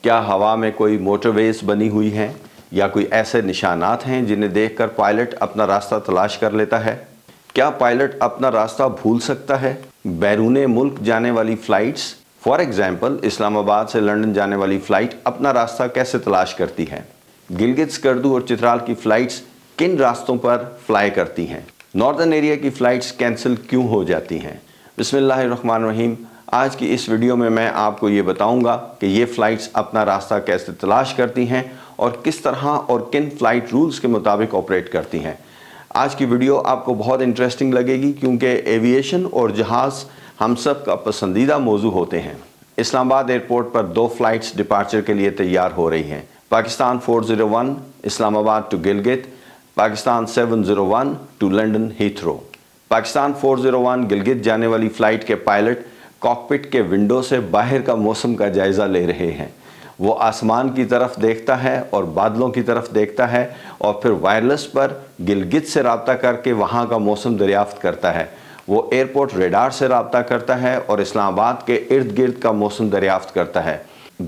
کیا ہوا میں کوئی موٹر ویز بنی ہوئی ہیں یا کوئی ایسے نشانات ہیں جنہیں دیکھ کر پائلٹ اپنا راستہ تلاش کر لیتا ہے؟ کیا پائلٹ اپنا راستہ بھول سکتا ہے؟ بیرون ملک جانے والی فلائٹس، فار ایگزامپل اسلام آباد سے لنڈن جانے والی فلائٹ اپنا راستہ کیسے تلاش کرتی ہے؟ گلگت سکردو اور چترال کی فلائٹس کن راستوں پر فلائی کرتی ہیں؟ ناردرن ایریا کی فلائٹس کینسل کیوں ہو جاتی ہیں؟ بسم اللہ الرحمن الرحیم۔ آج کی اس ویڈیو میں آپ کو یہ بتاؤں گا کہ یہ فلائٹس اپنا راستہ کیسے تلاش کرتی ہیں اور کس طرح اور کن فلائٹ رولز کے مطابق آپریٹ کرتی ہیں۔ آج کی ویڈیو آپ کو بہت انٹرسٹنگ لگے گی کیونکہ ایویشن اور جہاز ہم سب کا پسندیدہ موضوع ہوتے ہیں۔ اسلام آباد ایئرپورٹ پر 2 فلائٹس ڈپارچر کے لیے تیار ہو رہی ہیں۔ Pakistan 401 Islamabad to Gilgit, Pakistan 701 to London Heathrow. Pakistan 401 Gilgit جانے والی فلائٹ کے پائلٹ کاکپٹ کے ونڈو سے باہر کا موسم کا جائزہ لے رہے ہیں۔ وہ آسمان کی طرف دیکھتا ہے اور بادلوں کی طرف دیکھتا ہے اور پھر وائرلیس پر گلگت سے رابطہ کر کے وہاں کا موسم دریافت کرتا ہے۔ وہ ایئرپورٹ ریڈار سے رابطہ کرتا ہے اور اسلام آباد کے ارد گرد کا موسم دریافت کرتا ہے۔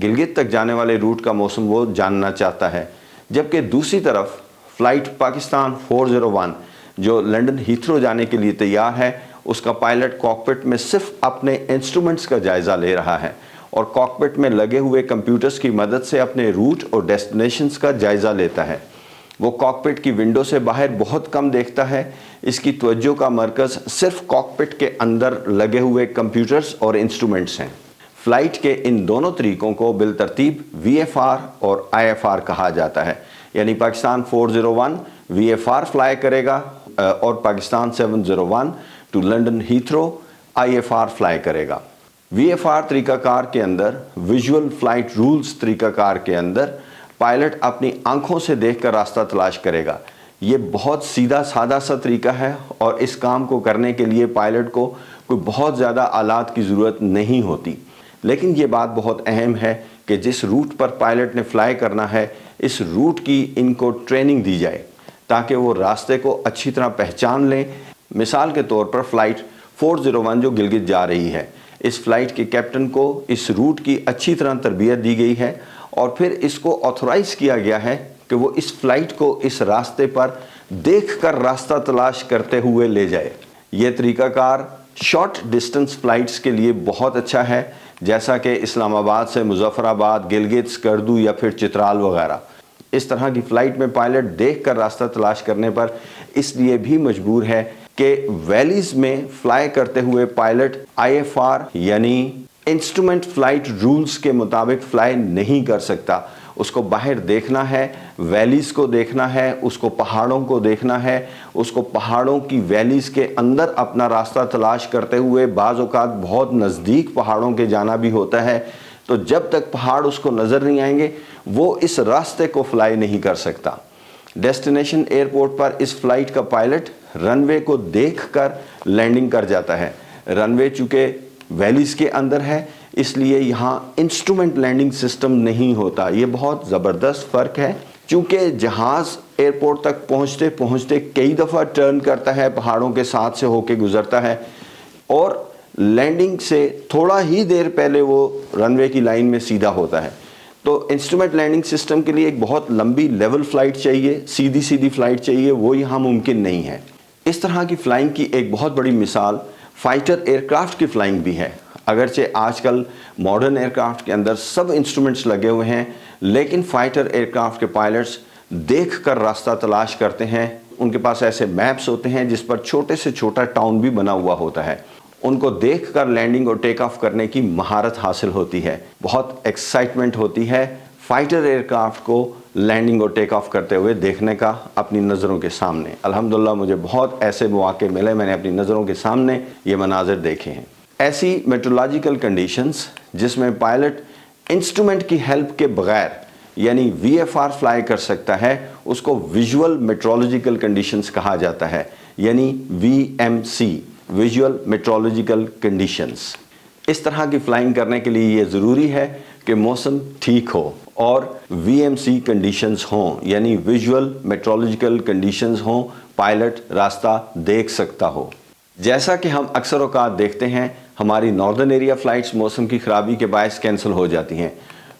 گلگت تک جانے والے روٹ کا موسم وہ جاننا چاہتا ہے، جبکہ دوسری طرف فلائٹ پاکستان 401 جو لنڈن ہیتھرو جانے کے لیے تیار ہے، اس کا پائلٹ کاکپٹ میں صرف اپنے انسٹرومنٹس کا جائزہ لے رہا ہے اور کاکپٹ میں لگے ہوئے کمپیوٹرز کی مدد سے اپنے روٹ اور ڈیسٹینیشنز کا جائزہ لیتا ہے۔ وہ کاکپٹ کی ونڈو سے باہر بہت کم دیکھتا ہے۔ اس کی توجہ کا مرکز صرف کاکپٹ کے اندر لگے ہوئے کمپیوٹرز اور انسٹرومنٹس ہیں۔ فلائٹ کے ان دونوں طریقوں کو بالترتیب VFR اور IFR کہا جاتا ہے، یعنی پاکستان 401 VFR فلائی کرے گا اور Pakistan 701 to London Heathrow IFR fly کرے گا۔ VFR طریقہ کار کے اندر، ویژول فلائٹ رولز طریقہ کار کے اندر، پائلٹ اپنی آنکھوں سے دیکھ کر راستہ تلاش کرے گا۔ یہ بہت سیدھا سادہ سا طریقہ ہے اور اس کام کو کرنے کے لیے پائلٹ کو کوئی بہت زیادہ آلات کی ضرورت نہیں ہوتی، لیکن یہ بات بہت اہم ہے کہ جس روٹ پر پائلٹ نے فلائی کرنا ہے، اس روٹ کی ان کو ٹریننگ دی جائے تاکہ وہ راستے کو اچھی طرح پہچان لیں۔ مثال کے طور پر فلائٹ 401 جو گلگت جا رہی ہے، اس فلائٹ کے کیپٹن کو اس روٹ کی اچھی طرح تربیت دی گئی ہے اور پھر اس کو آتھورائز کیا گیا ہے کہ وہ اس فلائٹ کو اس راستے پر دیکھ کر راستہ تلاش کرتے ہوئے لے جائے۔ یہ طریقہ کار شارٹ ڈسٹنس فلائٹس کے لیے بہت اچھا ہے، جیسا کہ اسلام آباد سے مظفر آباد، گلگت سکردو یا پھر چترال وغیرہ۔ اس طرح کی فلائٹ میں پائلٹ دیکھ کر راستہ تلاش کرنے پر اس لیے بھی مجبور ہے کہ ویلیز میں فلائی کرتے ہوئے پائلٹ IFR یعنی انسٹرومنٹ فلائٹ رولز کے مطابق فلائی نہیں کر سکتا۔ اس کو باہر دیکھنا ہے، ویلیز کو دیکھنا ہے، اس کو پہاڑوں کو دیکھنا ہے، اس کو پہاڑوں کی ویلیز کے اندر اپنا راستہ تلاش کرتے ہوئے بعض اوقات بہت نزدیک پہاڑوں کے جانا بھی ہوتا ہے، تو جب تک پہاڑ اس کو نظر نہیں آئیں گے وہ اس راستے کو فلائی نہیں کر سکتا۔ ڈیسٹینیشن ایئرپورٹ پر اس فلائٹ کا پائلٹ رن وے کو دیکھ کر لینڈنگ کر جاتا ہے۔ رن وے چونکہ ویلیز کے اندر ہے اس لیے یہاں انسٹرومنٹ لینڈنگ سسٹم نہیں ہوتا۔ یہ بہت زبردست فرق ہے، چونکہ جہاز ایئرپورٹ تک پہنچتے پہنچتے کئی دفعہ ٹرن کرتا ہے، پہاڑوں کے ساتھ سے ہو کے گزرتا ہے اور لینڈنگ سے تھوڑا ہی دیر پہلے وہ رن وے کی لائن میں سیدھا ہوتا ہے۔ تو انسٹرومنٹ لینڈنگ سسٹم کے لیے ایک بہت لمبی لیول فلائٹ چاہیے، سیدھی فلائٹ چاہیے، وہ یہاں ممکن نہیں ہے۔ اس طرح کی فلائنگ کی ایک بہت بڑی مثال فائٹر ایئرکرافٹ کی فلائنگ بھی ہے۔ اگرچہ آج کل ماڈرن ایئرکرافٹ کے اندر سب انسٹرومنٹس لگے ہوئے ہیں، لیکن فائٹر ایئرکرافٹ کے پائلٹس دیکھ کر راستہ تلاش کرتے ہیں۔ ان کے پاس ایسے میپس ہوتے ہیں جس پر چھوٹے سے چھوٹا ٹاؤن بھی بنا ہوا ہوتا ہے۔ ان کو دیکھ کر لینڈنگ اور ٹیک آف کرنے کی مہارت حاصل ہوتی ہے۔ بہت ایکسائٹمنٹ ہوتی ہے فائٹر ایئرکرافٹ کو لینڈنگ اور ٹیک آف کرتے ہوئے دیکھنے کا اپنی نظروں کے سامنے۔ الحمدللہ مجھے بہت ایسے مواقع ملے، میں نے اپنی نظروں کے سامنے یہ مناظر دیکھے ہیں۔ ایسی میٹرولوجیکل کنڈیشنز جس میں پائلٹ انسٹرومنٹ کی ہیلپ کے بغیر یعنی VFR فلائی کر سکتا ہے، اس کو ویژول میٹرولوجیکل کنڈیشنز کہا جاتا ہے، یعنی VMC ویژول میٹرولوجیکل کنڈیشنز۔ اس طرح کی فلائنگ کرنے کے لیے یہ ضروری ہے کہ موسم ٹھیک ہو اور VMC کنڈیشنز ہوں، یعنی ویژول میٹرولوجیکل کنڈیشنز ہوں، پائلٹ راستہ دیکھ سکتا ہو۔ جیسا کہ ہم اکثر اوقات دیکھتے ہیں ہماری ناردرن ایریا فلائٹس موسم کی خرابی کے باعث کینسل ہو جاتی ہیں،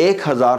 1000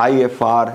IFR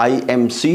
IMC